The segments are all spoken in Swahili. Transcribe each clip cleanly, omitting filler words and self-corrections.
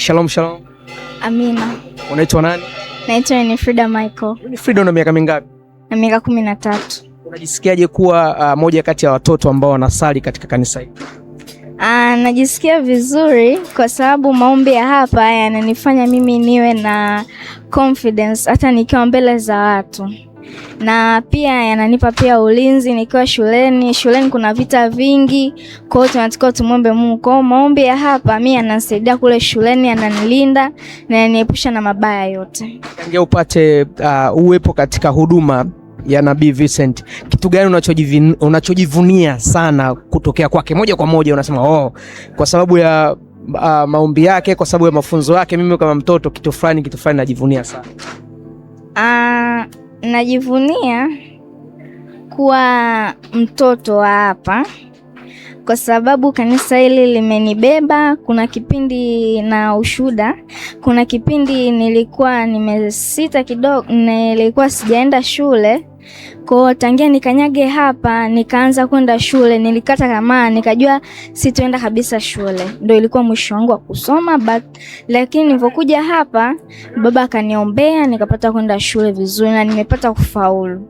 Shalom shalom. Amina. Unaitwa nani? Naitwa Winifrida Michael. Winifrida, una miaka mingapi? Na miaka 13. Unajisikiaje kuwa moja kati ya watoto ambao wanasali katika kanisa hili? Najisikia vizuri kwa sababu maombi ya hapa yananifanya mimi niwe na confidence hata nikiwa mbele za watu. Na pia yananipa pia ulinzi nikiwa shuleni. Shuleni kuna vita vingi, kwa hiyo tunatakiwa tumwombe Mungu. Kwa maombi ya hapa mimi yanasaidia kule shuleni, yananilinda na yaniepusha na mabaya yote. Tangia upate uwepo katika huduma ya Nabii Vincent, kitu gani unachojivunia sana kutokea kwake? Moja kwa moja unasema kwa sababu ya maombi yake, kwa sababu ya mafunzo yake, mimi kama mtoto kitu fulani najivunia sana. Najivunia kuwa mtoto wa hapa kwa sababu kanisa hili limenibeba. Kuna kipindi na ushuhuda, kuna kipindi nilikuwa nimesita kidogo, nilikuwa sijaenda shule. Kwa tangia nikanyage hapa nikaanza kwenda shule, nilikata tamaa, nikajua sitoenda kabisa shule. Ndio ilikuwa mwisho wangu wa kusoma, lakini nilipokuja hapa baba akaniombea nikapata kwenda shule vizuri na nimepata kufaulu.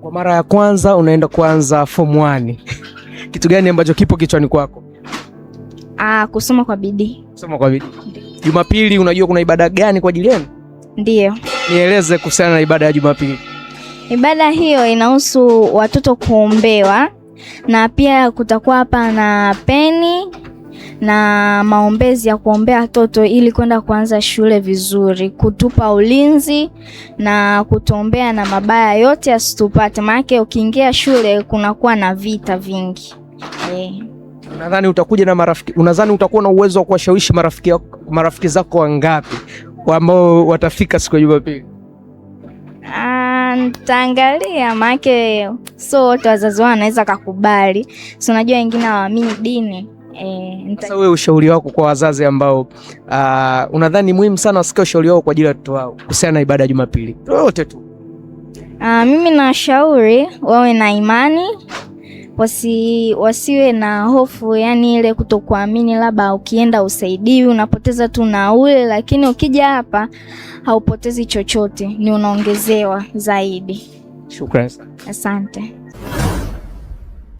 Kwa mara ya kwanza unaenda kuanza form 1. Kitu gani ambacho kipo kichwani kwako? Kusoma kwa bidii. Kusoma kwa bidii. Jumapili unajua kuna ibada gani kwa ajili yenu? Ndio. Nieleze kuhusiana na ibada ya Jumapili. Ibada hiyo inahusu watoto kuombewa na pia kutakuwa hapa na peni na maombezi ya kuombea watoto ili kwenda kuanza shule vizuri, kutupa ulinzi na kutuombea na mabaya yote asitupate, maana ukiingia shule kunakuwa na vita vingi. Unadhani utakuja na marafiki? Unadhani utakuwa na uwezo wa kuwashawishi marafiki zako wangapi ambao watafika siku ya Jumapili? Nitaangalia, maana so wote wazazi wao wanaweza kukubali. So unajua wengine hawaamini dini. Sasa wewe ushauri wako kwa wazazi ambao unadhani muhimu sana wasikie ushauri wako kwa ajili ya watoto wao kuhusiana na ibada ya Jumapili? Wote tu. Mimi nashauri wawe na imani, wasiwe na hofu, yani ile kutokuamini labda ukienda usaidiwi, unapoteza tu nauli, lakini ukija hapa haupotezi chochote, ni unaongezewa zaidi. Shukrani sana. Asante.